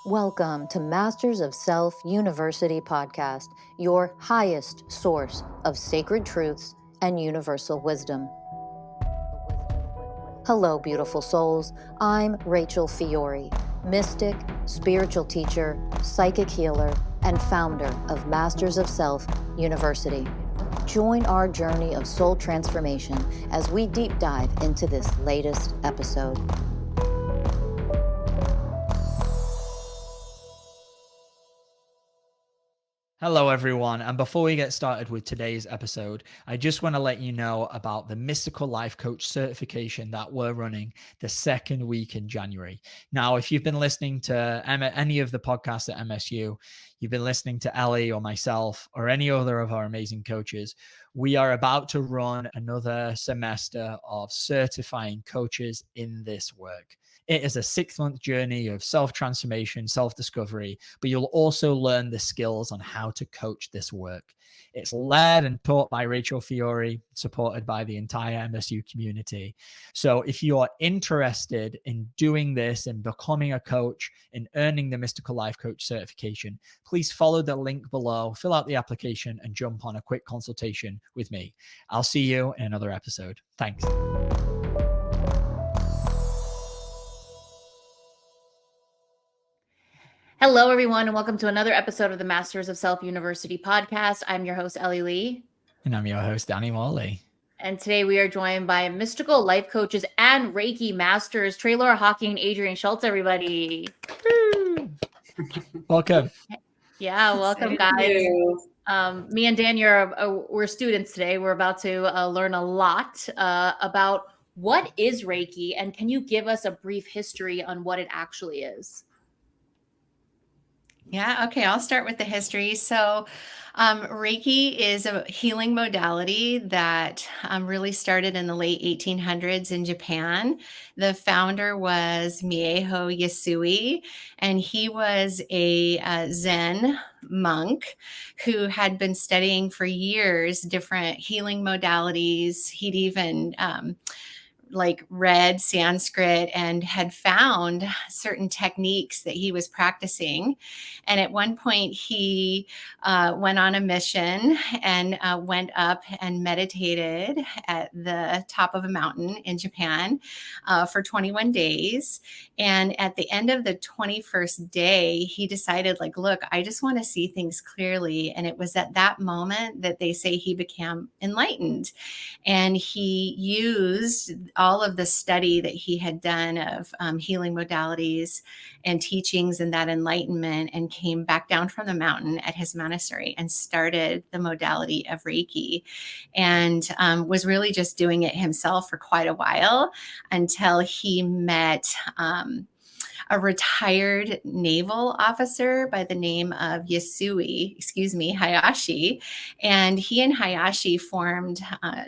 Welcome to Masters of Self University podcast, your highest source of sacred truths and universal wisdom. Hello, beautiful souls. I'm Rachel Fiori, mystic, spiritual teacher, psychic healer, and founder of Masters of Self University. Join our journey of soul transformation as we deep dive into this latest episode. Hello, everyone. And before we get started with today's episode, I just want to let you know about the Mystical Life Coach certification that we're running the second week in January. Now, if you've been listening to any of the podcasts at MSU, you've been listening to Ellie or myself or any other of our amazing coaches, we are about to run another semester of certifying coaches in this work. It is a 6-month journey of self-transformation, self-discovery, but you'll also learn the skills on how to coach this work. It's led and taught by Rachel Fiori, supported by the entire MSU community. So if you are interested in doing this and becoming a coach and earning the Mystical Life Coach certification, please follow the link below, fill out the application, and jump on a quick consultation with me. I'll see you in another episode. Thanks. Hello, everyone, and welcome to another episode of the Masters of Self University podcast. I'm your host, Ellie Lee. And I'm your host, Danny Morley. And today we are joined by mystical life coaches and Reiki masters, Treloar, Hocking, and Adrienne Shulze, everybody. Welcome. Yeah, welcome, guys. Me and Dan, we're students today. We're about to learn a lot about what is Reiki, and can you give us a brief history on what it actually is? Yeah, okay, I'll start with the history. So Reiki is a healing modality that really started in the late 1800s in Japan. The founder was Mieho Yasui, and he was a Zen monk who had been studying for years different healing modalities. He'd even read Sanskrit and had found certain techniques that he was practicing. And at one point he went on a mission and went up and meditated at the top of a mountain in Japan for 21 days. And at the end of the 21st day, he decided, look, I just want to see things clearly. And it was at that moment that they say he became enlightened. And he used all of the study that he had done of healing modalities and teachings and that enlightenment, and came back down from the mountain at his monastery and started the modality of Reiki, and was really just doing it himself for quite a while until he met a retired naval officer by the name of Hayashi. And he and Hayashi formed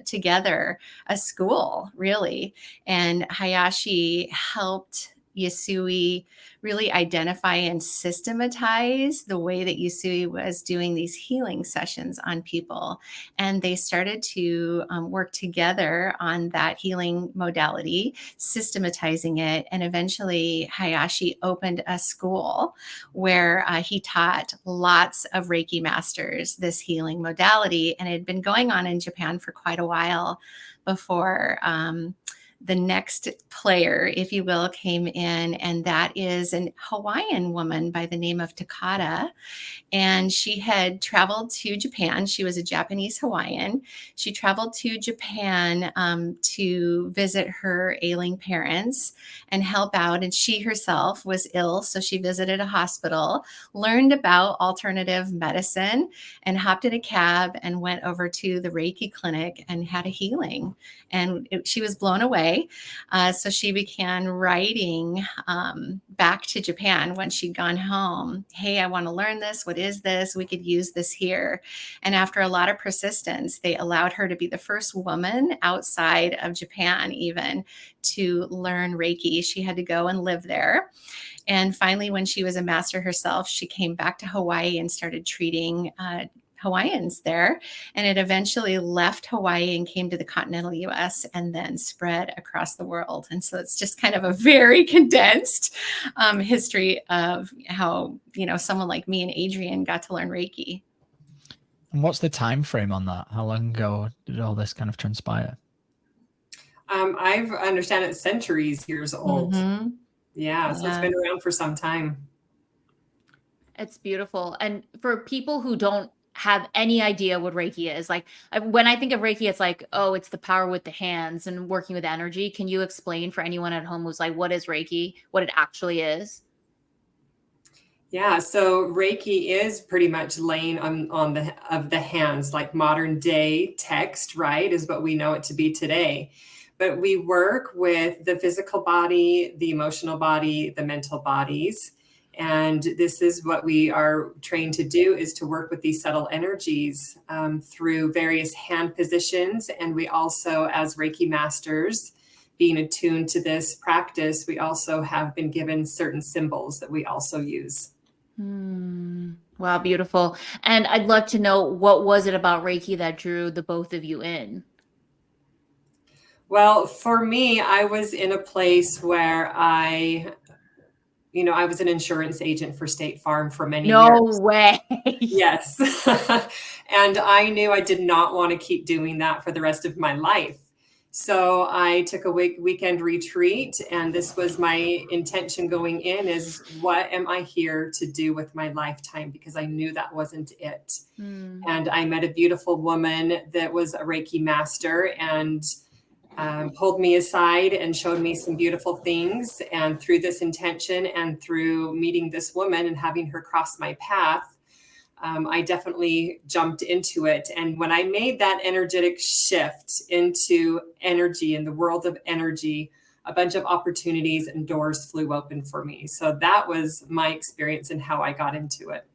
together a school, really. And Hayashi helped Yasui really identify and systematize the way that Yasui was doing these healing sessions on people. And they started to work together on that healing modality, systematizing it. And eventually Hayashi opened a school where he taught lots of Reiki masters this healing modality. And it had been going on in Japan for quite a while before the next player, if you will, came in, and that is a Hawaiian woman by the name of Takata. And she had traveled to Japan. She was a Japanese Hawaiian. She traveled to Japan to visit her ailing parents and help out. And she herself was ill, so she visited a hospital, learned about alternative medicine, and hopped in a cab and went over to the Reiki clinic and had a healing. And she was blown away. So she began writing back to Japan when she'd gone home. Hey, I want to learn this. What is this? We could use this here. And after a lot of persistence, they allowed her to be the first woman outside of Japan even to learn Reiki. She had to go and live there. And finally, when she was a master herself, she came back to Hawaii and started treating Hawaiians there, and it eventually left Hawaii and came to the continental US and then spread across the world. And so it's just kind of a very condensed history of how, someone like me and Adrienne got to learn Reiki. And what's the time frame on that? How long ago did all this kind of transpire? I understand it's years old. Mm-hmm. Yeah, so it's been around for some time. It's beautiful. And for people who don't have any idea what Reiki is, like when I think of Reiki, it's like, oh, it's the power with the hands and working with energy. Can you explain for anyone at home who's like, what is Reiki, what it actually is? Yeah, so Reiki is pretty much laying on the hands, like modern day text, right, is what we know it to be today. But we work with the physical body, the emotional body, the mental bodies. And this is what we are trained to do, is to work with these subtle energies through various hand positions. And we also, as Reiki masters, being attuned to this practice, we also have been given certain symbols that we also use. Wow, beautiful. And I'd love to know, what was it about Reiki that drew the both of you in? Well, for me, I was in a place where I was an insurance agent for State Farm for many years. No way. Yes. And I knew I did not want to keep doing that for the rest of my life. So I took a weekend retreat, and this was my intention going in, is what am I here to do with my lifetime? Because I knew that wasn't it. And I met a beautiful woman that was a Reiki master, and pulled me aside and showed me some beautiful things. And through this intention and through meeting this woman and having her cross my path, I definitely jumped into it. And when I made that energetic shift into energy, in the world of energy, a bunch of opportunities and doors flew open for me. So that was my experience and how I got into it.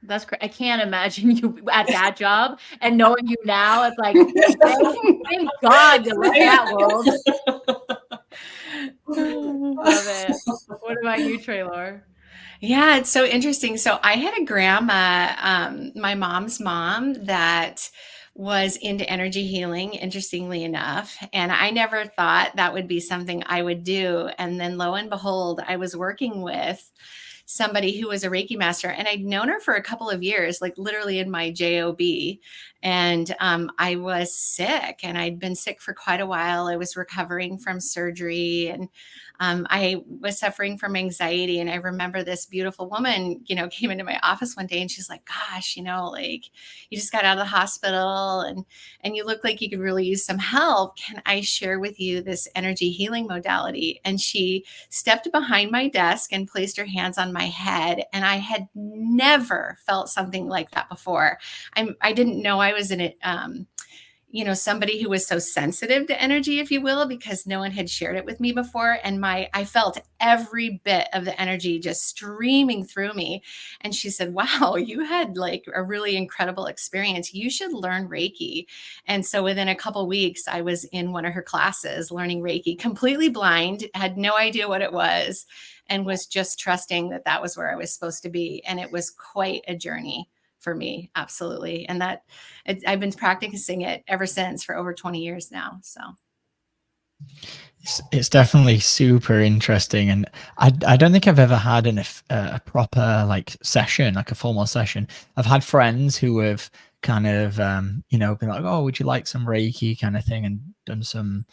That's great. I can't imagine you at that job, and knowing you now, it's like, thank God you left that world. Love it. What about you, Treloar? Yeah, it's so interesting. So I had a grandma, my mom's mom, that was into energy healing, interestingly enough. And I never thought that would be something I would do. And then lo and behold, I was working with somebody who was a Reiki master, and I'd known her for a couple of years, like literally in my job. And I was sick, and I'd been sick for quite a while. I was recovering from surgery, and I was suffering from anxiety. And I remember this beautiful woman, came into my office one day, and she's like, gosh, like, you just got out of the hospital, and you look like you could really use some help. Can I share with you this energy healing modality? And she stepped behind my desk and placed her hands on my head. And I had never felt something like that before. I didn't know I was in it. Somebody who was so sensitive to energy, if you will, because no one had shared it with me before. And I felt every bit of the energy just streaming through me. And she said, wow, you had like a really incredible experience. You should learn Reiki. And so within a couple of weeks, I was in one of her classes learning Reiki, completely blind, had no idea what it was, and was just trusting that that was where I was supposed to be. And it was quite a journey for me. Absolutely. And I've been practicing it ever since, for over 20 years now. So it's definitely super interesting. And I don't think I've ever had a proper like session, like a formal session. I've had friends who have kind of, been like, oh, would you like some Reiki kind of thing, and done some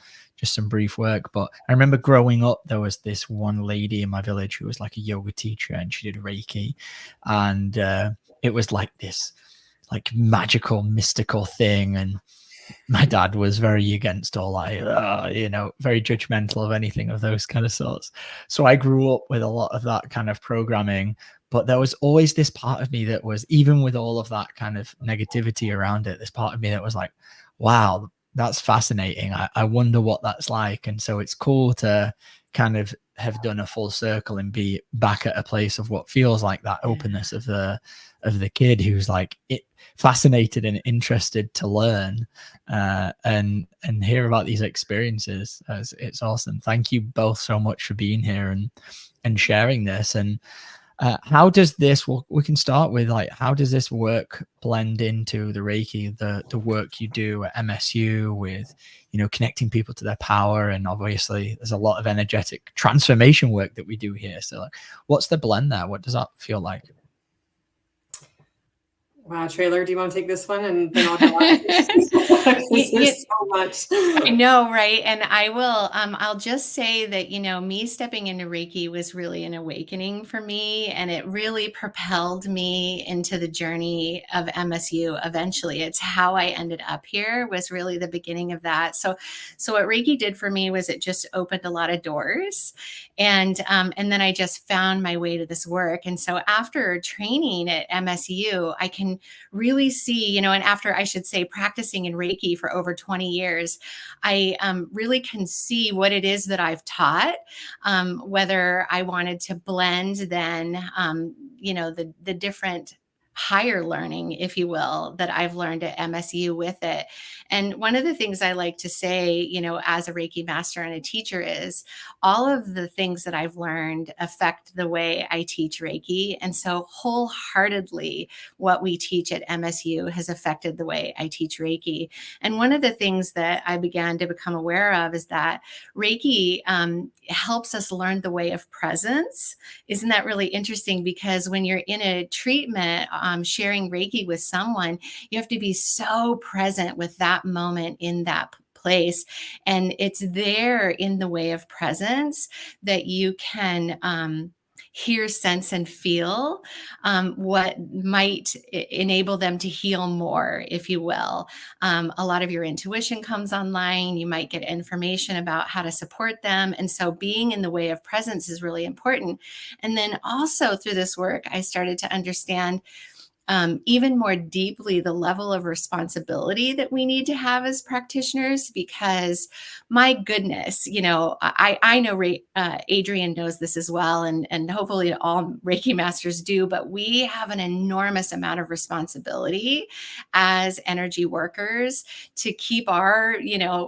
brief work. But I remember growing up, there was this one lady in my village who was like a yoga teacher, and she did Reiki, and it was like this like magical, mystical thing. And my dad was very against all that, very judgmental of anything of those kind of sorts. So I grew up with a lot of that kind of programming, but there was always this part of me that was, even with all of that kind of negativity around it, this part of me that was like, wow, that's fascinating. I wonder what that's like. And so it's cool to kind of have done a full circle and be back at a place of what feels like that openness of the kid who's like fascinated and interested to learn and hear about these experiences. It's awesome. Thank you both so much for being here and sharing this. And How does this, we can start with like, how does this work blend into the Reiki, the work you do at MSU with, connecting people to their power? And obviously there's a lot of energetic transformation work that we do here. So like, what's the blend there? What does that feel like? Wow, Treloar, do you want to take this one? And then I'll go on. There's so much. I know, right? And I will, I'll just say that, me stepping into Reiki was really an awakening for me. And it really propelled me into the journey of MSU eventually. It's how I ended up here, was really the beginning of that. So what Reiki did for me was it just opened a lot of doors. And then I just found my way to this work. And so after training at MSU, I can really see, and after, I should say, practicing in Reiki for over 20 years, I really can see what it is that I've taught, whether I wanted to blend then, the different higher learning, if you will, that I've learned at MSU with it. And one of the things I like to say, as a Reiki master and a teacher, is all of the things that I've learned affect the way I teach Reiki. And so wholeheartedly, what we teach at MSU has affected the way I teach Reiki. And one of the things that I began to become aware of is that Reiki helps us learn the way of presence. Isn't that really interesting? Because when you're in a treatment, sharing Reiki with someone, you have to be so present with that moment in that place. And it's there in the way of presence that you can hear, sense, and feel what might enable them to heal more, if you will. A lot of your intuition comes online. You might get information about how to support them. And so being in the way of presence is really important. And then also through this work, I started to understand even more deeply the level of responsibility that we need to have as practitioners, because my goodness, I know Adrienne knows this as well, and hopefully all Reiki masters do, but we have an enormous amount of responsibility as energy workers to keep our,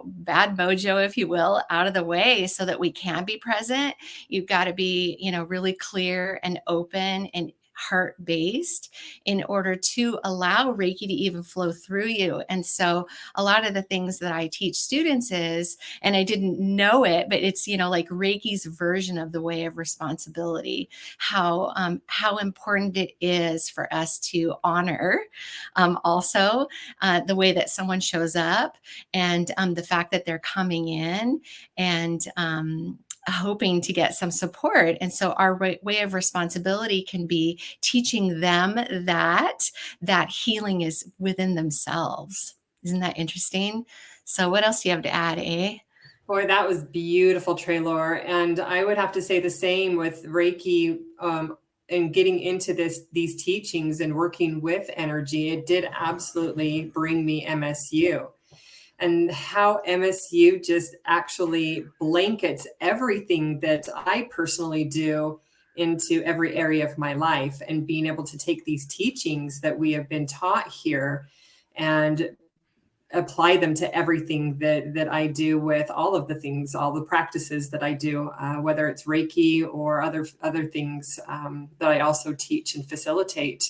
bad mojo, if you will, out of the way so that we can be present. You've got to be, really clear and open and heart-based in order to allow Reiki to even flow through you. And so a lot of the things that I teach students is, and I didn't know it, but it's, like Reiki's version of the way of responsibility, how important it is for us to honor also the way that someone shows up, and the fact that they're coming in and hoping to get some support. And so our way of responsibility can be teaching them that healing is within themselves. Isn't that interesting? So what else do you have to add, eh? Boy, that was beautiful, Treloar. And I would have to say the same with Reiki, and getting into these teachings and working with energy. It did absolutely bring me MSU. And how MSU just actually blankets everything that I personally do into every area of my life, and being able to take these teachings that we have been taught here and apply them to everything that I do, with all of the things, all the practices that I do, whether it's Reiki or other things that I also teach and facilitate.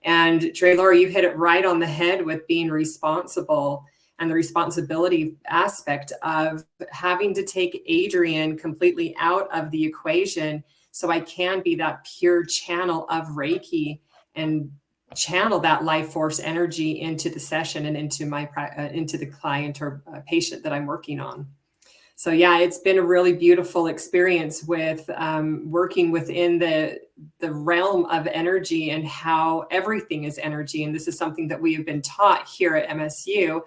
And Treloar, you hit it right on the head with being responsible, and the responsibility aspect of having to take Adrienne completely out of the equation so I can be that pure channel of Reiki and channel that life force energy into the session and into into the client or patient that I'm working on. So yeah, it's been a really beautiful experience with working within the realm of energy, and how everything is energy. And this is something that we have been taught here at MSU,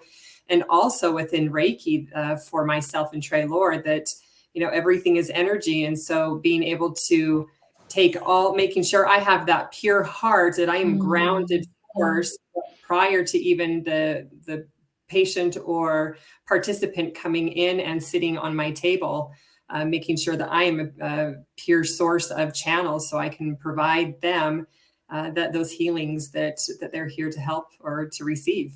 and also within Reiki for myself and Treloar, that everything is energy. And so being able to making sure I have that pure heart, that I am grounded first prior to even the patient or participant coming in and sitting on my table, making sure that I am a pure source of channels, so I can provide them those healings that they're here to help or to receive.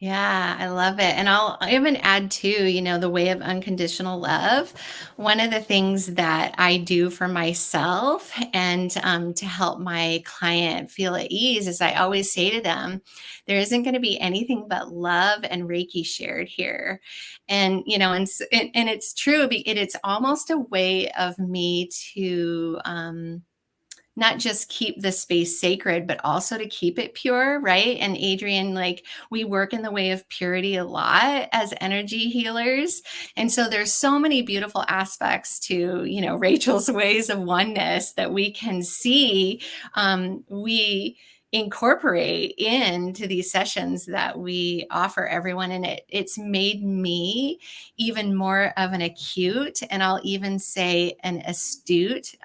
Yeah, I love it. And I'll even add too, the way of unconditional love. One of the things that I do for myself and to help my client feel at ease is I always say to them, there isn't going to be anything but love and Reiki shared here. And, and it's true. It's almost a way of me to, not just keep the space sacred, but also to keep it pure, right? And Adrienne, like, we work in the way of purity a lot as energy healers. And so there's so many beautiful aspects to, Rachel's ways of oneness that we can see. We incorporate into these sessions that we offer everyone. And it's made me even more of an acute, and I'll even say an astute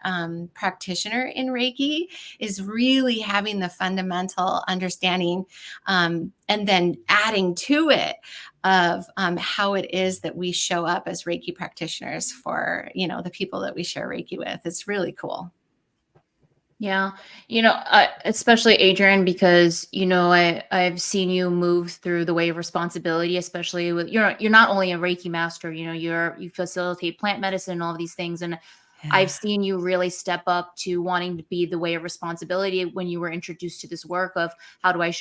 practitioner in Reiki, is really having the fundamental understanding and then adding to it of how it is that we show up as Reiki practitioners for, the people that we share Reiki with. It's really cool. Yeah. Especially Adrienne, because, I've seen you move through the way of responsibility, especially with, you're not only a Reiki master, you facilitate plant medicine and all of these things. And I've seen you really step up to wanting to be the way of responsibility when you were introduced to this work of how do I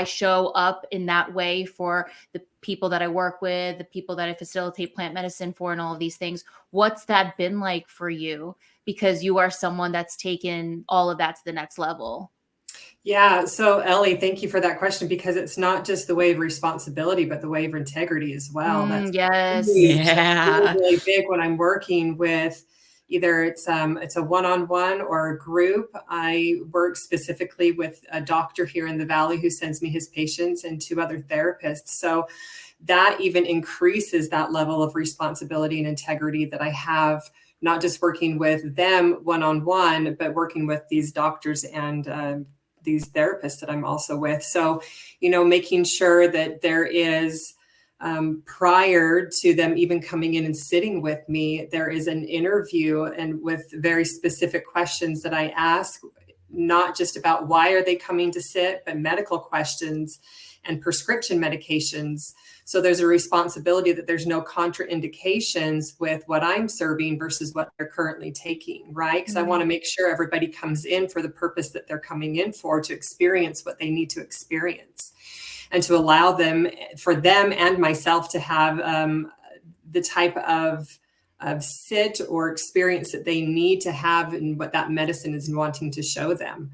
show up in that way for the people that I work with, the people that I facilitate plant medicine for, and all of these things. What's that been like for you? Because you are someone that's taken all of that to the next level. Yeah. So Ellie, thank you for that question, because it's not just the way of responsibility, but the way of integrity as well. That's yes. really big when I'm working with either it's a one-on-one or a group. I work specifically with a doctor here in the Valley who sends me his patients and 2 other therapists. So that even increases that level of responsibility and integrity that I have, not just working with them one-on-one, but working with these doctors and these therapists that I'm also with. So, making sure that there is, prior to them even coming in and sitting with me, there is an interview and with very specific questions that I ask, not just about why are they coming to sit, but medical questions and prescription medications. So there's a responsibility that there's no contraindications with what I'm serving versus what they're currently taking, right? Because I want to make sure everybody comes in for the purpose that they're coming in for, to experience what they need to experience, and to allow them, for them and myself, to have the type of sit or experience that they need to have and what that medicine is wanting to show them.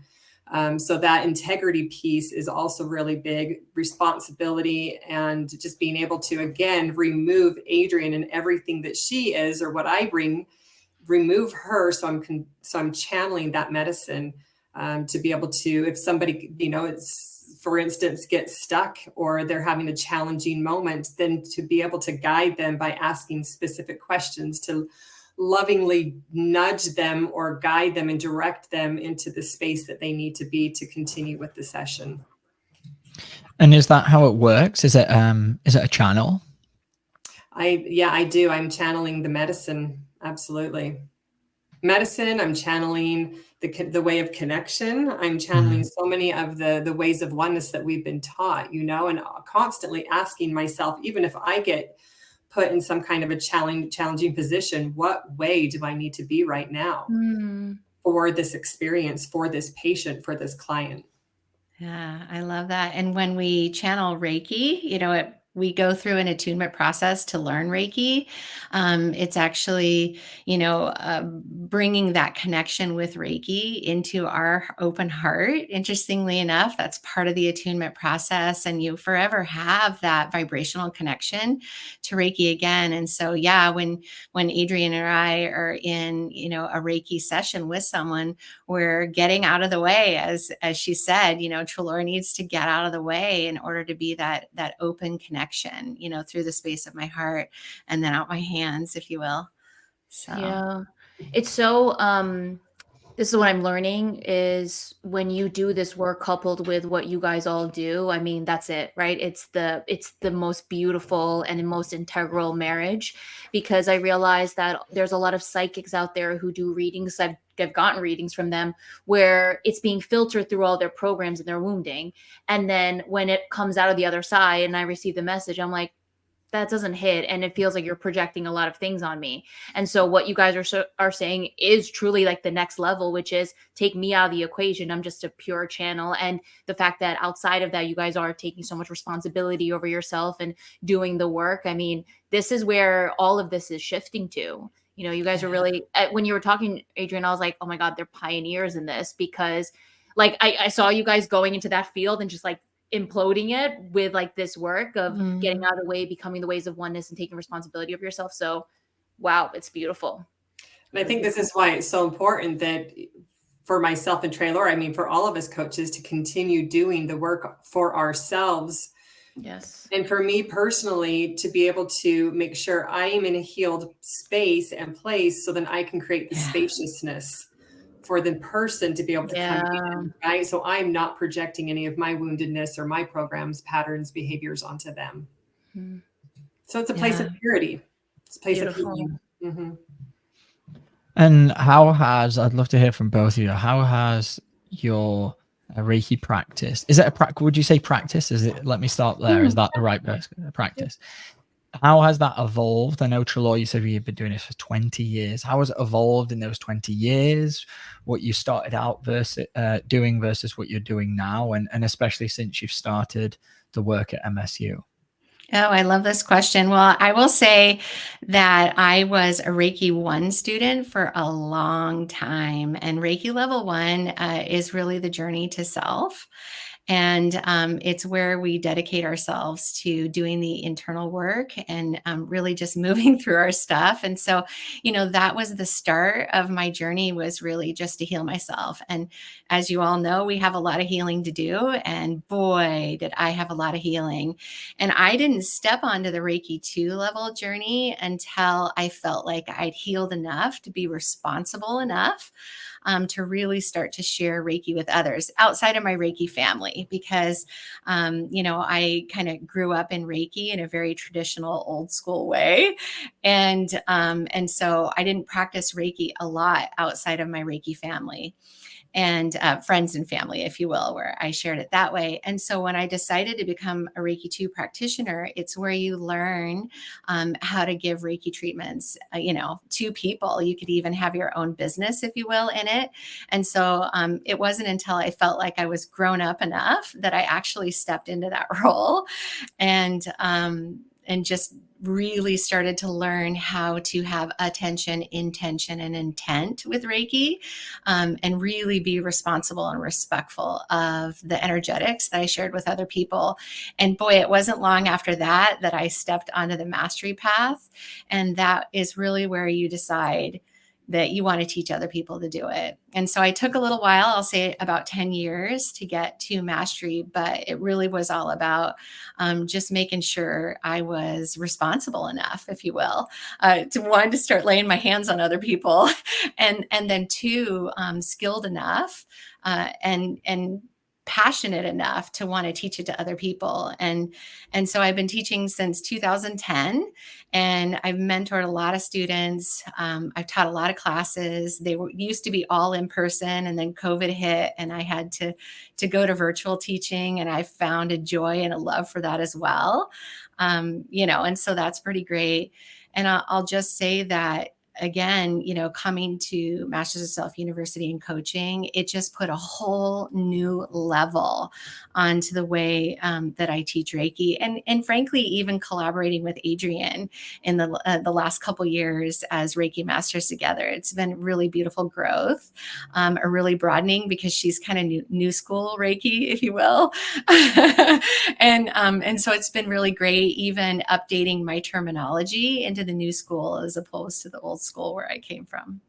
So that integrity piece is also really big, responsibility, and just being able to, again, remove Adrienne and everything that she is or what I bring, remove her. So I'm channeling that medicine to be able to, if somebody, for instance, gets stuck or they're having a challenging moment, then to be able to guide them by asking specific questions, to lovingly nudge them or guide them and direct them into the space that they need to be to continue with the session. And is that how it works? Is it a channel? I do. I'm channeling the medicine. Absolutely. Medicine. I'm channeling the way of connection. I'm channeling so many of the ways of oneness that we've been taught, and constantly asking myself, even if I get put in some kind of a challenging position, what way do I need to be right now for this experience, for this patient, for this client? Yeah, I love that. And when we channel Reiki, we go through an attunement process to learn Reiki. It's actually, bringing that connection with Reiki into our open heart. Interestingly enough, that's part of the attunement process, and you forever have that vibrational connection to Reiki again. And so, yeah, when Adrienne and I are in, a Reiki session with someone, we're getting out of the way, as she said, Treloar needs to get out of the way in order to be that open connection, through the space of my heart and then out my hands, if you will. So yeah, it's so This is what I'm learning is when you do this work coupled with what you guys all do, I mean, that's it, right? It's the most beautiful and most integral marriage, because I realize that there's a lot of psychics out there who do readings. I've gotten readings from them where it's being filtered through all their programs and their wounding. And then when it comes out of the other side and I receive the message, I'm like, that doesn't hit, and it feels like you're projecting a lot of things on me. And so what you guys are saying is truly like the next level, which is take me out of the equation. I'm just a pure channel. And the fact that outside of that, you guys are taking so much responsibility over yourself and doing the work. I mean, this is where all of this is shifting to. You know, you guys are really, when you were talking, Adrienne, I was like, oh my God, they're pioneers in this, because like I saw you guys going into that field and just like imploding it with like this work of getting out of the way, becoming the ways of oneness and taking responsibility of yourself. So wow, it's beautiful. And I think this is why it's so important that for myself and Treloar, I mean, for all of us coaches, to continue doing the work for ourselves. Yes. And for me personally, to be able to make sure I am in a healed space and place, so then I can create the spaciousness for the person to be able to come in, right? So I'm not projecting any of my woundedness or my programs, patterns, behaviors onto them. So it's a place of purity. It's a place of healing. And how has, I'd love to hear from both of you, how has your Reiki practice, is it a practice? Would you say practice? Is it, let me start there. Is that the right practice? How has that evolved? I know, Treloar, you said you've been doing this for 20 years. How has it evolved in those 20 years? What you started out doing versus what you're doing now, and especially since you've started the work at MSU? Oh, I love this question. Well, I will say that I was a Reiki 1 student for a long time, and Reiki Level 1 is really the journey to self. And it's where we dedicate ourselves to doing the internal work and really just moving through our stuff. And so, you know, that was the start of my journey, was really just to heal myself. And as you all know, we have a lot of healing to do. And boy, did I have a lot of healing. And I didn't step onto the Reiki 2 level journey until I felt like I'd healed enough to be responsible enough to really start to share Reiki with others outside of my Reiki family, because, you know, I kind of grew up in Reiki in a very traditional old school way. And so I didn't practice Reiki a lot outside of my Reiki family and friends and family, if you will, where I shared it that way. And so when I decided to become a Reiki 2 practitioner, it's where you learn how to give Reiki treatments, you know, to people. You could even have your own business, if you will, in it. And so it wasn't until I felt like I was grown up enough that I actually stepped into that role and just really started to learn how to have attention, intention, and intent with Reiki, and really be responsible and respectful of the energetics that I shared with other people. And boy, it wasn't long after that that I stepped onto the mastery path. And that is really where you decide that you want to teach other people to do it. And so I took a little while, I'll say about 10 years to get to mastery, but it really was all about just making sure I was responsible enough, if you will, to start laying my hands on other people, and then 2, skilled enough and passionate enough to want to teach it to other people. And so I've been teaching since 2010, and I've mentored a lot of students. I've taught a lot of classes. They used to be all in person, and then COVID hit and I had to go to virtual teaching, and I found a joy and a love for that as well. You know, and so that's pretty great. And I'll just say that, again, you know, coming to Masters of Self University and coaching, it just put a whole new level onto the way that I teach Reiki, and frankly, even collaborating with Adrienne in the last couple years as Reiki masters together. It's been really beautiful growth, a really broadening, because she's kind of new school Reiki, if you will, and so it's been really great, even updating my terminology into the new school as opposed to the old school where I came from.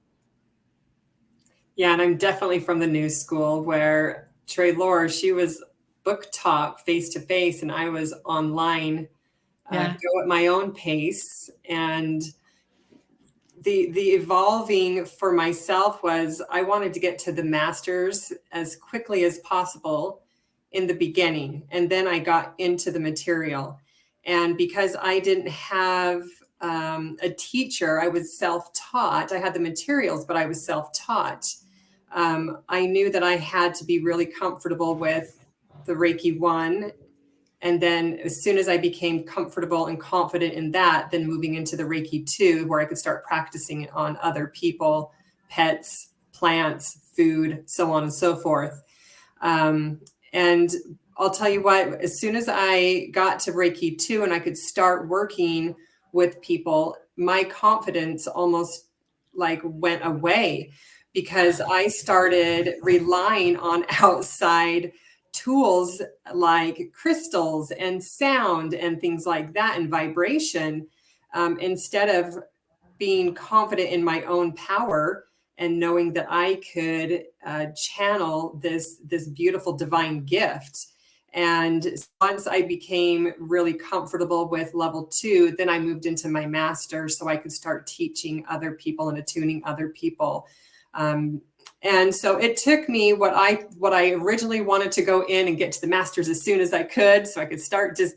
Yeah, and I'm definitely from the new school, where Treloar, she was book taught face to face, and I was online, go at my own pace. And the evolving for myself was I wanted to get to the masters as quickly as possible in the beginning. And then I got into the material. And because I didn't have a teacher, I was self-taught. I had the materials, but I was self-taught. I knew that I had to be really comfortable with the Reiki 1. And then as soon as I became comfortable and confident in that, then moving into the Reiki 2, where I could start practicing it on other people, pets, plants, food, so on and so forth. And I'll tell you what, as soon as I got to Reiki 2 and I could start working with people, my confidence almost like went away, because I started relying on outside tools like crystals and sound and things like that, and vibration, instead of being confident in my own power and knowing that I could channel this beautiful divine gift. And once I became really comfortable with level 2, then I moved into my master so I could start teaching other people and attuning other people. And so it took me what I originally wanted to go in and get to the masters as soon as I could, so I could start just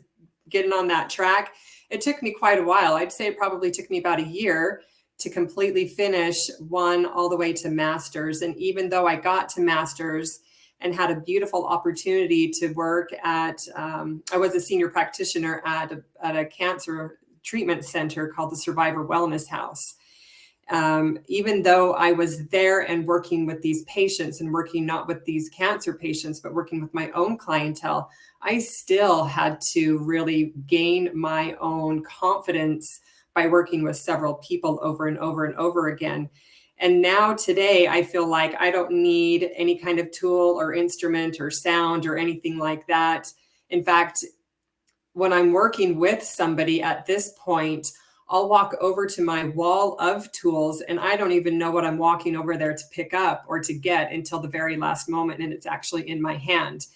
getting on that track. It took me quite a while. I'd say it probably took me about a year to completely finish 1 all the way to masters. And even though I got to masters and had a beautiful opportunity to work at, I was a senior practitioner at a cancer treatment center called the Survivor Wellness House. Even though I was there and working with these patients and working not with these cancer patients, but working with my own clientele, I still had to really gain my own confidence by working with several people over and over and over again. And now today, I feel like I don't need any kind of tool or instrument or sound or anything like that. In fact, when I'm working with somebody at this point, I'll walk over to my wall of tools and I don't even know what I'm walking over there to pick up or to get until the very last moment, and it's actually in my hand.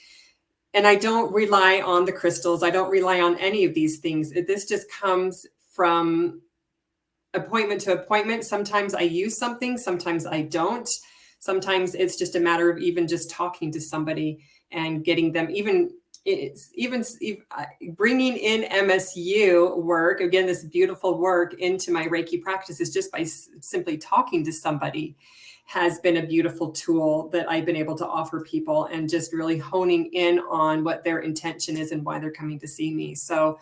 And I don't rely on the crystals. I don't rely on any of these things. This just comes from appointment to appointment. Sometimes I use something, sometimes I don't. Sometimes it's just a matter of even just talking to somebody and getting them, even bringing in MSU work, again, this beautiful work into my Reiki practices just by simply talking to somebody has been a beautiful tool that I've been able to offer people, and just really honing in on what their intention is and why they're coming to see me. So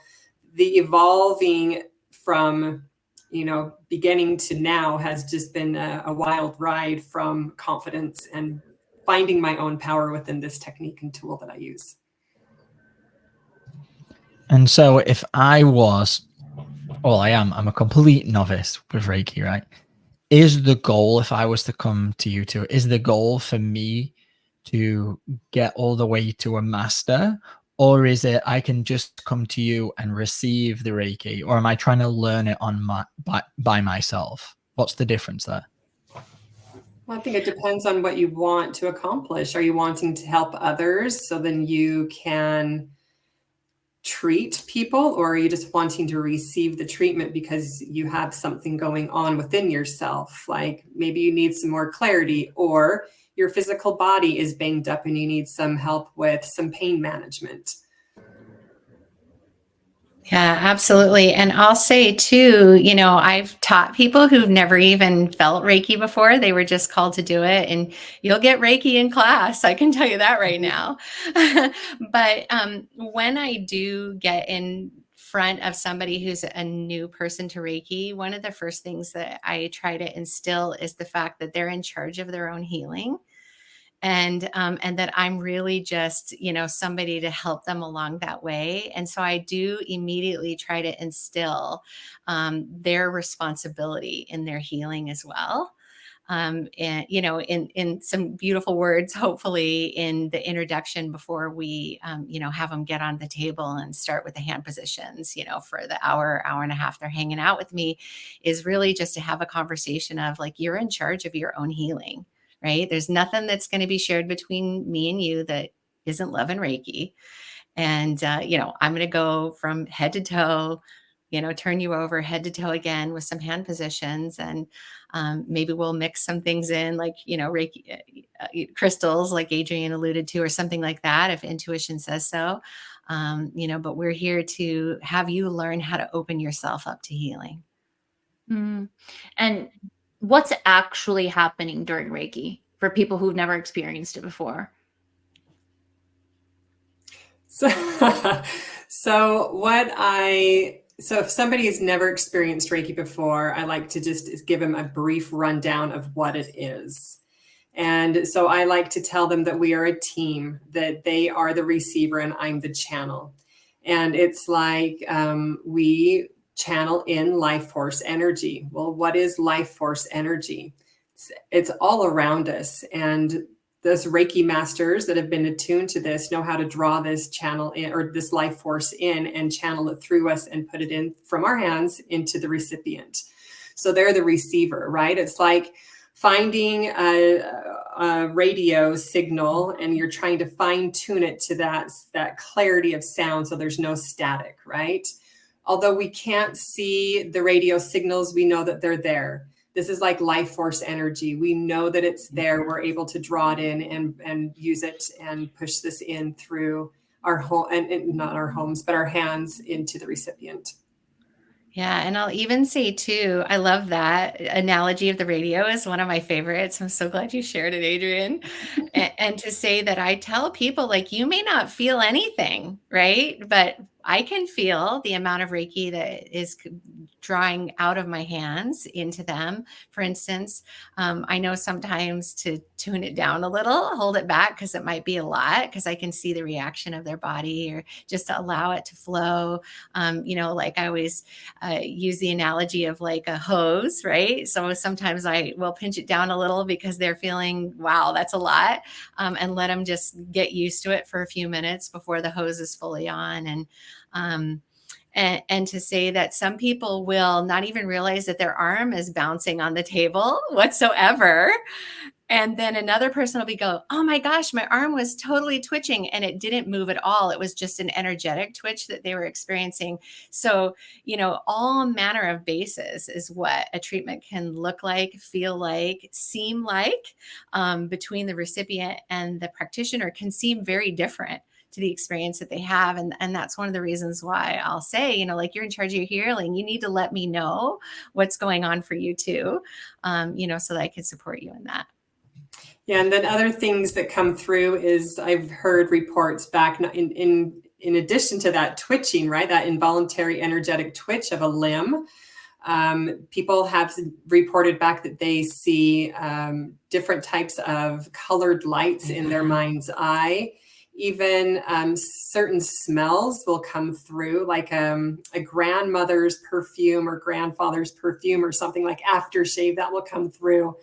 the evolving from, beginning to now has just been a wild ride from confidence and finding my own power within this technique and tool that I use. And so if I'm a complete novice with Reiki, right? Is the goal, if I was to come to you two, is the goal for me to get all the way to a master? Or is it I can just come to you and receive the Reiki? Or am I trying to learn it by myself? What's the difference there? Well, I think it depends on what you want to accomplish. Are you wanting to help others so then you can treat people, or are you just wanting to receive the treatment because you have something going on within yourself? Like maybe you need some more clarity, or your physical body is banged up and you need some help with some pain management. Yeah, absolutely. And I'll say too, I've taught people who've never even felt Reiki before. They were just called to do it, and you'll get Reiki in class. I can tell you that right now. But when I do get in front of somebody who's a new person to Reiki, one of the first things that I try to instill is the fact that they're in charge of their own healing. And that I'm really just, somebody to help them along that way. And so I do immediately try to instill their responsibility in their healing as well. And, in some beautiful words, hopefully in the introduction before we, have them get on the table and start with the hand positions, for the hour and a half they're hanging out with me, is really just to have a conversation of like, you're in charge of your own healing. Right? There's nothing that's going to be shared between me and you that isn't love and Reiki. And, I'm going to go from head to toe turn you over head to toe again with some hand positions. And maybe we'll mix some things in, like, Reiki crystals, like Adrienne alluded to, or something like that, if intuition says so. But we're here to have you learn how to open yourself up to healing. Mm. And what's actually happening during Reiki for people who've never experienced it before? So, so if somebody has never experienced Reiki before, I like to just give them a brief rundown of what it is. And so I like to tell them that we are a team, that they are the receiver and I'm the channel. And it's like we channel in life force energy. Well, what is life force energy? It's all around us. And those Reiki masters that have been attuned to this know how to draw this channel in, or this life force in, and channel it through us and put it in from our hands into the recipient. So they're the receiver, right? It's like finding a radio signal and you're trying to fine tune it to that clarity of sound so there's no static, right? Although we can't see the radio signals, we know that they're there. This is like life force energy. We know that it's there. We're able to draw it in and use it and push this in through our home, and not our homes, but our hands into the recipient. Yeah. And I'll even say too, I love that analogy of the radio is one of my favorites. I'm so glad you shared it, Adrienne. And to say that I tell people, like, you may not feel anything, right? But I can feel the amount of Reiki that is drawing out of my hands into them. For instance, I know sometimes to tune it down a little, hold it back, because it might be a lot, because I can see the reaction of their body, or just to allow it to flow. Like I always use the analogy of like a hose, right? So sometimes I will pinch it down a little because they're feeling, wow, that's a lot, and let them just get used to it for a few minutes before the hose is fully on. And to say that some people will not even realize that their arm is bouncing on the table whatsoever. And then another person will go, oh my gosh, my arm was totally twitching, and it didn't move at all. It was just an energetic twitch that they were experiencing. So, all manner of bases is what a treatment can look like, feel like, seem like, between the recipient and the practitioner, can seem very different to the experience that they have. And that's one of the reasons why I'll say, like, you're in charge of your healing. You need to let me know what's going on for you too, so that I can support you in that. Yeah, and then other things that come through is I've heard reports back in addition to that twitching, right? That involuntary energetic twitch of a limb. People have reported back that they see different types of colored lights in their mind's eye. Even certain smells will come through, like a grandmother's perfume or grandfather's perfume or something, like aftershave, that will come through.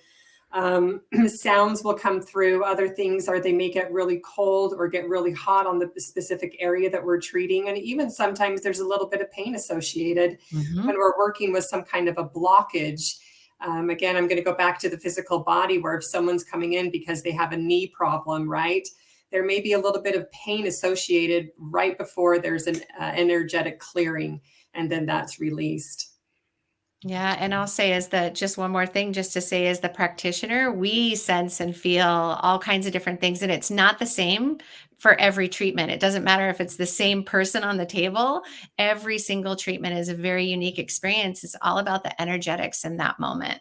Sounds will come through. Other things are they may get really cold or get really hot on the specific area that we're treating. And even sometimes there's a little bit of pain associated when we're working with some kind of a blockage. Again, I'm going to go back to the physical body, where if someone's coming in because they have a knee problem, right? There may be a little bit of pain associated right before there's an energetic clearing, and then that's released. Yeah. And I'll say is that just one more thing, just to say, as the practitioner, we sense and feel all kinds of different things. And it's not the same for every treatment. It doesn't matter if it's the same person on the table. Every single treatment is a very unique experience. It's all about the energetics in that moment.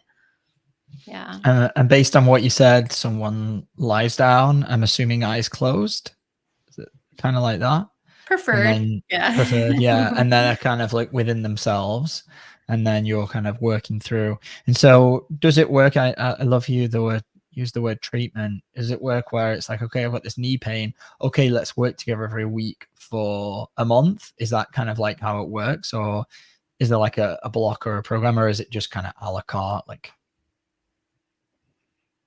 Yeah. And based on what you said, someone lies down, I'm assuming eyes closed. Is it kind of like that? Preferred. Yeah. Preferred, yeah. And then they're kind of like within themselves, and then you're kind of working through. And so does it work? I love use the word treatment. Does it work where it's like, okay, I've got this knee pain. Okay, let's work together every week for a month. Is that kind of like how it works? Or is there like a block or a program, or is it just kind of a la carte? Like,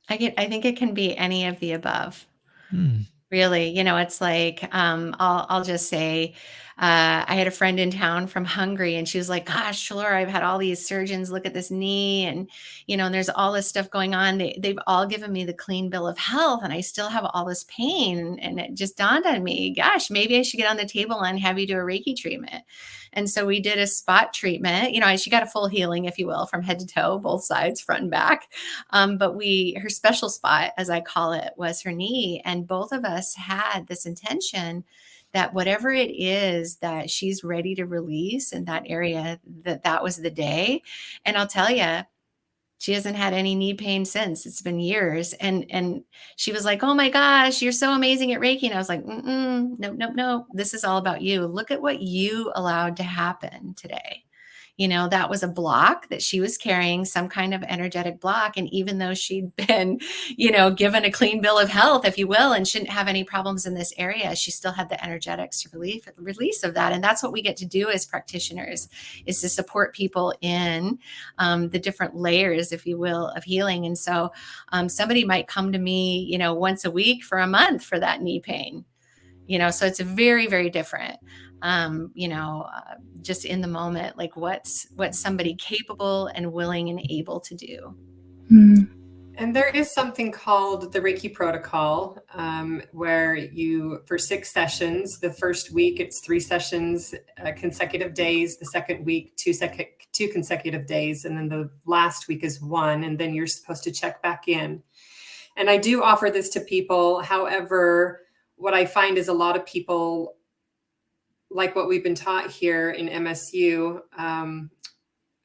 I think it can be any of the above. Hmm. Really, it's like, I'll just say, I had a friend in town from Hungary, and she was like, gosh, Treloar, I've had all these surgeons look at this knee, and, and there's all this stuff going on. They've all given me the clean bill of health, and I still have all this pain. And it just dawned on me, gosh, maybe I should get on the table and have you do a Reiki treatment. And so we did a spot treatment. She got a full healing, if you will, from head to toe, both sides, front and back. But her special spot, as I call it, was her knee. And both of us had this intention that whatever it is that she's ready to release in that area, that was the day. And I'll tell you, she hasn't had any knee pain since. It's been years. And she was like, oh my gosh, you're so amazing at Reiki. And I was like, no. This is all about you. Look at what you allowed to happen today. That was a block that she was carrying, some kind of energetic block. And even though she'd been, given a clean bill of health, if you will, and shouldn't have any problems in this area, she still had the energetics to release of that. And that's what we get to do as practitioners, is to support people in the different layers, if you will, of healing. And so somebody might come to me, once a week for a month for that knee pain. So it's very, very different. Just in the moment, like what's somebody capable and willing and able to do. And there is something called the Reiki protocol, where for 6 sessions, the first week it's 3 sessions, consecutive days, the second week, 2 consecutive days, and then the last week is 1, and then you're supposed to check back in. And I do offer this to people. However, what I find is a lot of people, like what we've been taught here in MSU,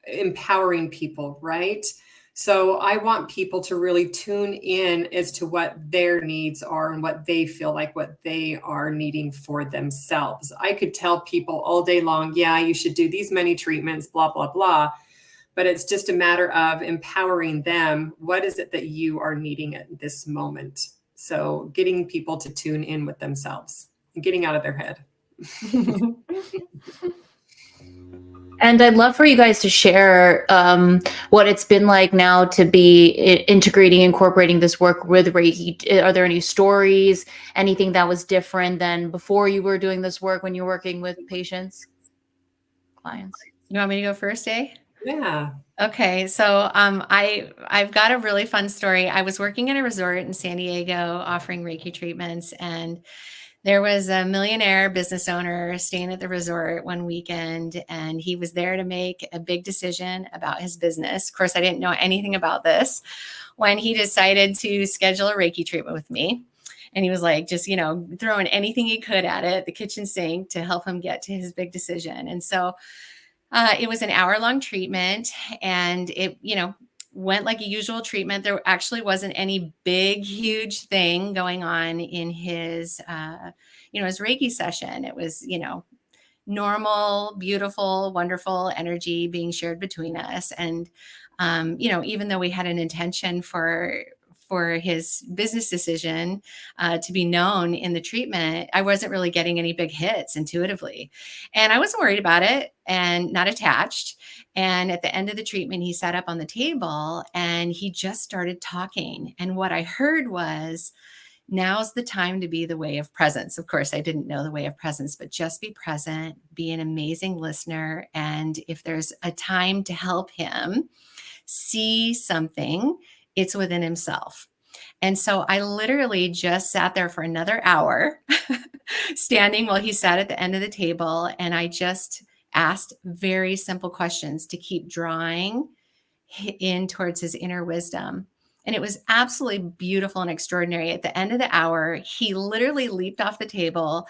empowering people, right? So I want people to really tune in as to what their needs are and what they feel like what they are needing for themselves. I could tell people all day long, yeah, you should do these many treatments, blah, blah, blah. But it's just a matter of empowering them. What is it that you are needing at this moment? So getting people to tune in with themselves and getting out of their head. And I'd love for you guys to share what it's been like now to be incorporating this work with Reiki. Are there any stories, anything that was different than before you were doing this work when you're working with patients, clients? You want me to go first, eh? Yeah. Okay. So I've got a really fun story. I was working in a resort in San Diego offering Reiki treatments, and there was a millionaire business owner staying at the resort one weekend, and he was there to make a big decision about his business. Of course, I didn't know anything about this when he decided to schedule a Reiki treatment with me. And he was like, just, throwing anything he could at it, the kitchen sink, to help him get to his big decision. And so it was an hour-long treatment, and it, went like a usual treatment. There actually wasn't any big, huge thing going on in his, his Reiki session. It was, normal, beautiful, wonderful energy being shared between us. And, even though we had an intention for his business decision to be known in the treatment, I wasn't really getting any big hits intuitively. And I wasn't worried about it and not attached. And at the end of the treatment, he sat up on the table and he just started talking. And what I heard was, now's the time to be the way of presence. Of course, I didn't know the way of presence, but just be present, be an amazing listener. And if there's a time to help him see something, it's within himself. And so I literally just sat there for another hour, standing while he sat at the end of the table. And I just asked very simple questions to keep drawing in towards his inner wisdom. And it was absolutely beautiful and extraordinary. At the end of the hour, he literally leaped off the table,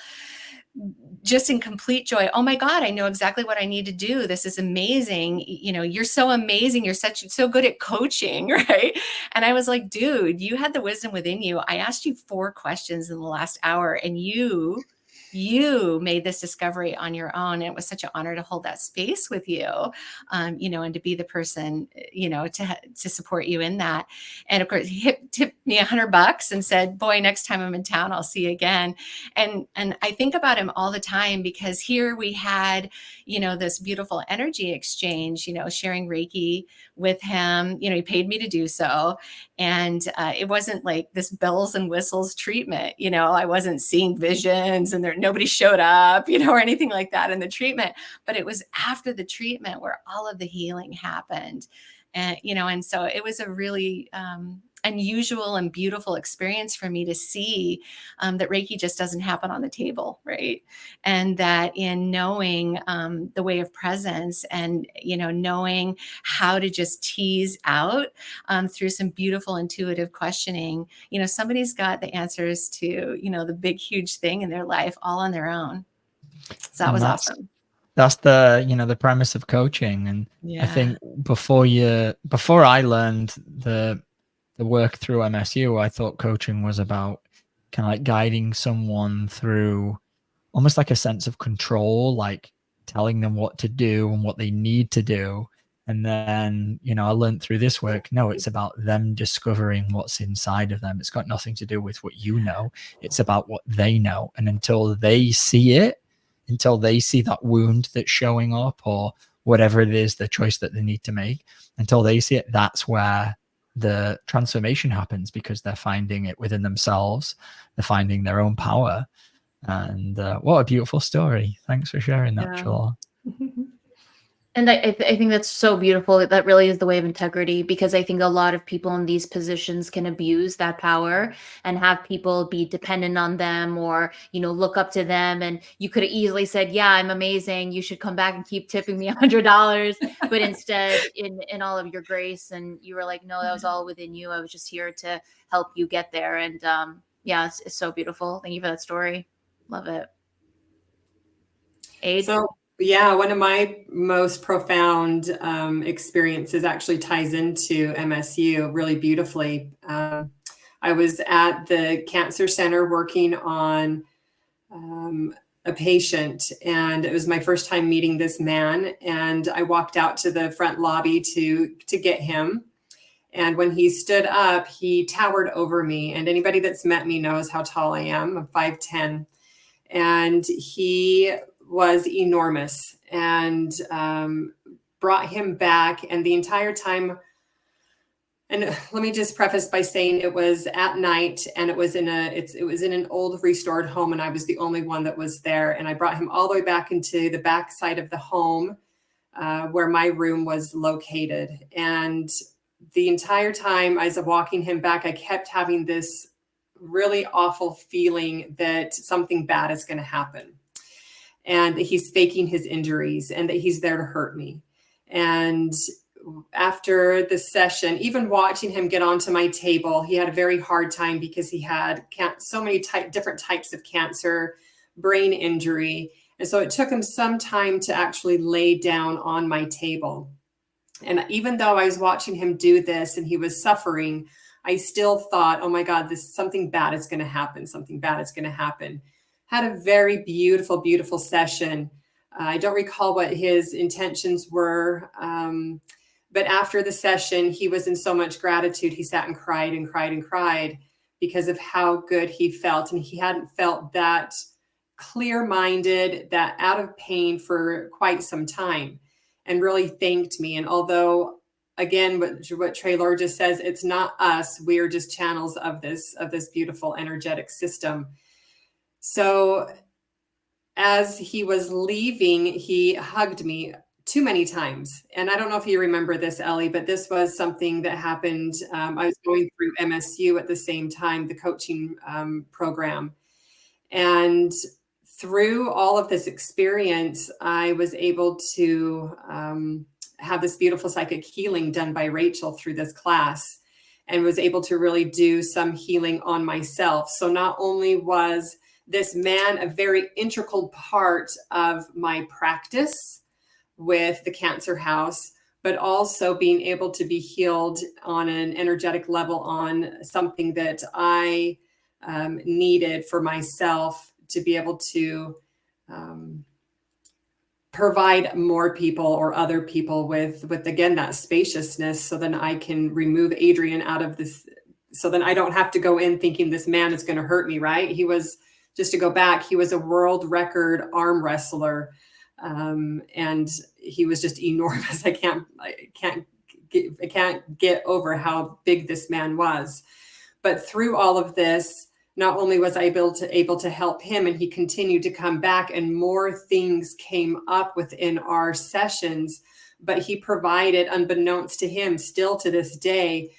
just in complete joy. Oh my God, I know exactly what I need to do. This is amazing. You're so amazing. You're so good at coaching, right? And I was like, dude, you had the wisdom within you. I asked you 4 questions in the last hour, and you made this discovery on your own. And it was such an honor to hold that space with you, and to be the person, to support you in that. And of course, he tipped me $100 and said, boy, next time I'm in town, I'll see you again. And I think about him all the time, because here we had, this beautiful energy exchange, sharing Reiki with him. He paid me to do so. And it wasn't like this bells and whistles treatment. I wasn't seeing visions, and nobody showed up, or anything like that in the treatment. But it was after the treatment where all of the healing happened. And, and so it was a really unusual and beautiful experience for me to see that Reiki just doesn't happen on the table, right? And that in knowing the way of presence and, knowing how to just tease out through some beautiful intuitive questioning, somebody's got the answers to, the big, huge thing in their life all on their own. So that was awesome. That's the premise of coaching. And I think before I learned the work through MSU, I thought coaching was about kind of like guiding someone through almost like a sense of control, like telling them what to do and what they need to do. And then, I learned through this work, no, it's about them discovering what's inside of them. It's got nothing to do with what you know. It's about what they know. And until they see it, until they see that wound that's showing up or whatever it is, the choice that they need to make, until they see it, that's where the transformation happens, because they're finding it within themselves. They're finding their own power. And what a beautiful story. Thanks for sharing that, Treloar. And I think that's so beautiful. That really is the way of integrity, because I think a lot of people in these positions can abuse that power and have people be dependent on them or, look up to them. And you could have easily said, yeah, I'm amazing. You should come back and keep tipping me $100. But instead, in all of your grace, and you were like, no, that was all within you. I was just here to help you get there. And it's so beautiful. Thank you for that story. Love it. So, yeah, one of my most profound experiences actually ties into MSU really beautifully. I was at the cancer center working on a patient, and it was my first time meeting this man. And I walked out to the front lobby to get him. And when he stood up, he towered over me. And anybody that's met me knows how tall I am. I'm 5'10". And he was enormous, and brought him back. And the entire time, and let me just preface by saying it was at night, and it was in an old restored home, and I was the only one that was there. And I brought him all the way back into the back side of the home where my room was located. And the entire time as I'm walking him back, I kept having this really awful feeling that something bad is going to happen, and that he's faking his injuries, and that he's there to hurt me. And after the session, even watching him get onto my table, he had a very hard time because he had so many different types of cancer, brain injury. And so it took him some time to actually lay down on my table. And even though I was watching him do this and he was suffering, I still thought, oh my God, something bad is going to happen. Something bad is going to happen. Had a very beautiful, beautiful session. I don't recall what his intentions were. But after the session, he was in so much gratitude. He sat and cried and cried and cried because of how good he felt. And he hadn't felt that clear-minded, that out of pain for quite some time, and really thanked me. And although, again, what Treloar just says, it's not us, we are just channels of this beautiful energetic system. So as he was leaving, he hugged me too many times. And I don't know if you remember this, Ellie, but this was something that happened. I was going through MSU at the same time, the coaching program. And through all of this experience, I was able to have this beautiful psychic healing done by Rachel through this class, and was able to really do some healing on myself. So not only was this man a very integral part of my practice with the Cancer House, but also being able to be healed on an energetic level on something that I needed for myself to be able to provide more people or other people with again, that spaciousness, so then I can remove Adrienne out of this, so then I don't have to go in thinking this man is going to hurt me, right? He was, just to go back, he was a world record arm wrestler. And he was just enormous. I can't get over how big this man was. But through all of this, not only was I able to help him, and he continued to come back, and more things came up within our sessions, but he provided, unbeknownst to him, still to this day,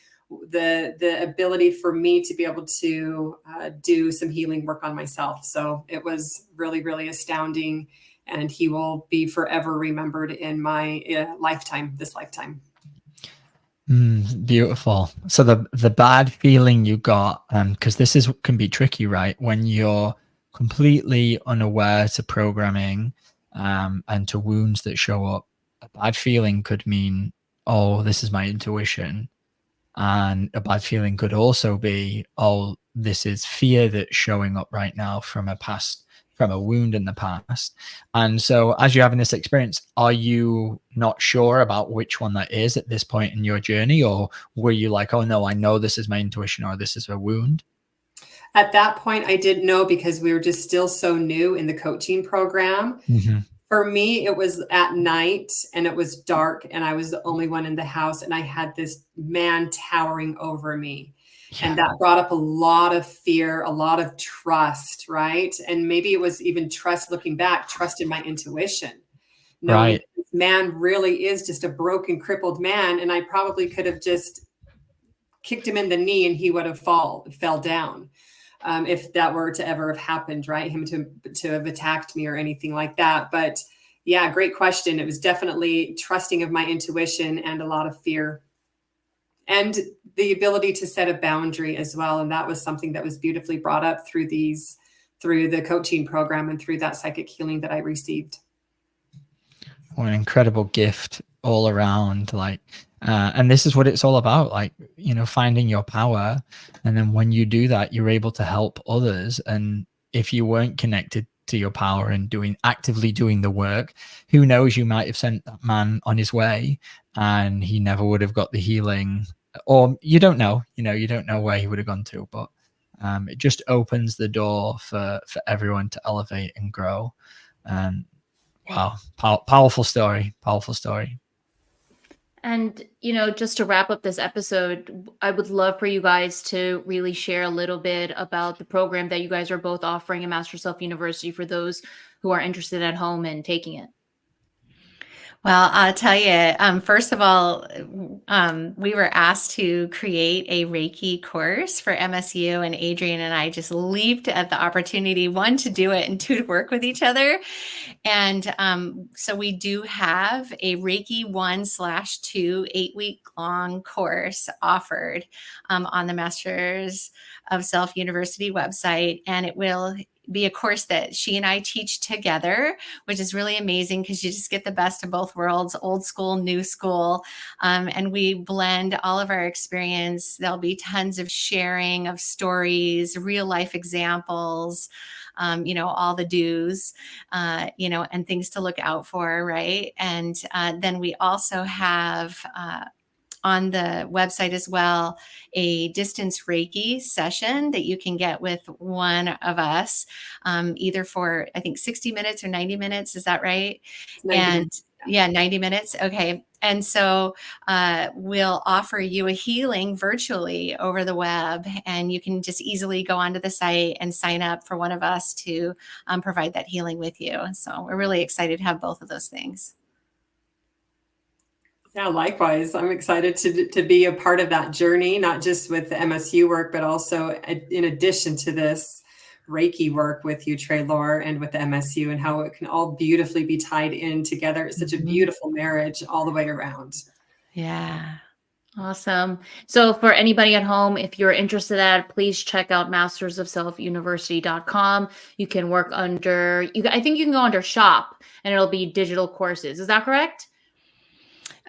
the ability for me to be able to do some healing work on myself. So it was really, really astounding, and he will be forever remembered in my this lifetime. Beautiful. So the bad feeling you got, because this can be tricky, right? When you're completely unaware to programming, and to wounds that show up, a bad feeling could mean, oh, this is my intuition. And a bad feeling could also be, oh, this is fear that's showing up right now from a wound in the past. And so as you're having this experience, are you not sure about which one that is at this point in your journey? Or were you like, oh no, I know this is my intuition, or this is a wound? At that point, I didn't know, because we were just still so new in the coaching program. Mm-hmm. For me, it was at night, and it was dark, and I was the only one in the house, and I had this man towering over me. Yeah. And that brought up a lot of fear, a lot of trust, right? And maybe it was even trust, looking back, trust in my intuition. Knowing this man really is just a broken, crippled man, and I probably could have just kicked him in the knee and he would have fell down. If that were to ever have happened, right? Him to have attacked me or anything like that. But yeah, great question. It was definitely trusting of my intuition and a lot of fear, and the ability to set a boundary as well. And that was something that was beautifully brought up through the coaching program and through that psychic healing that I received. What an incredible gift all around. And this is what it's all about, finding your power. And then when you do that, you're able to help others. And if you weren't connected to your power and actively doing the work, who knows, you might have sent that man on his way and he never would have got the healing, or you don't know where he would have gone to, but it just opens the door for everyone to elevate and grow. And wow, powerful story. And, just to wrap up this episode, I would love for you guys to really share a little bit about the program that you guys are both offering at Master Self University for those who are interested at home in taking it. Well, I'll tell you, first of all, we were asked to create a Reiki course for MSU, and Adrienne and I just leaped at the opportunity, one, to do it, and two, to work with each other. And so we do have a Reiki 1/2 8-week-long course offered on the Masters of Self University website, and it will be a course that she and I teach together, which is really amazing because you just get the best of both worlds, old school, new school. And we blend all of our experience. There'll be tons of sharing of stories, real life examples, all the do's, and things to look out for, right? And then we also have on the website as well a distance Reiki session that you can get with one of us, either for, I think, 60 minutes or 90 minutes. Is that right? 90 minutes. Okay. And so we'll offer you a healing virtually over the web, and you can just easily go onto the site and sign up for one of us to provide that healing with you. So we're really excited to have both of those things. Yeah, likewise. I'm excited to be a part of that journey, not just with the MSU work, but also in addition to this Reiki work with you, Treloar, and with the MSU, and how it can all beautifully be tied in together. It's such a beautiful marriage all the way around. Yeah. Awesome. So for anybody at home, if you're interested in that, please check out mastersofselfuniversity.com. You can work under, I think you can go under shop and it'll be digital courses. Is that correct?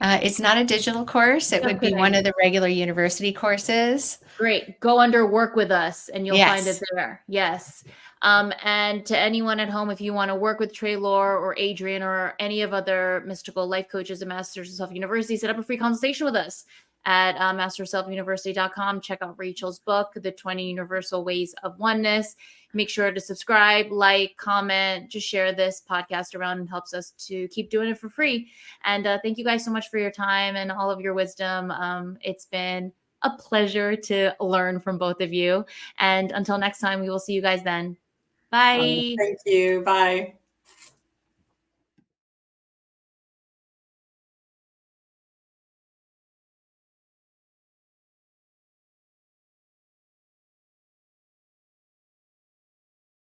It's not a digital course. It would be one of the regular university courses. Great. Go under work with us and you'll find it there. Yes. And to anyone at home, if you want to work with Treloar or Adrienne or any of other mystical life coaches at Masters of Self University, set up a free consultation with us at mastersofselfuniversity.com. Check out Rachel's book, The 20 Universal Ways of Oneness. Make sure to subscribe, like, comment, just share this podcast around. It helps us to keep doing it for free. And thank you guys so much for your time and all of your wisdom. It's been a pleasure to learn from both of you. And until next time, we will see you guys then. Bye. Thank you. Bye.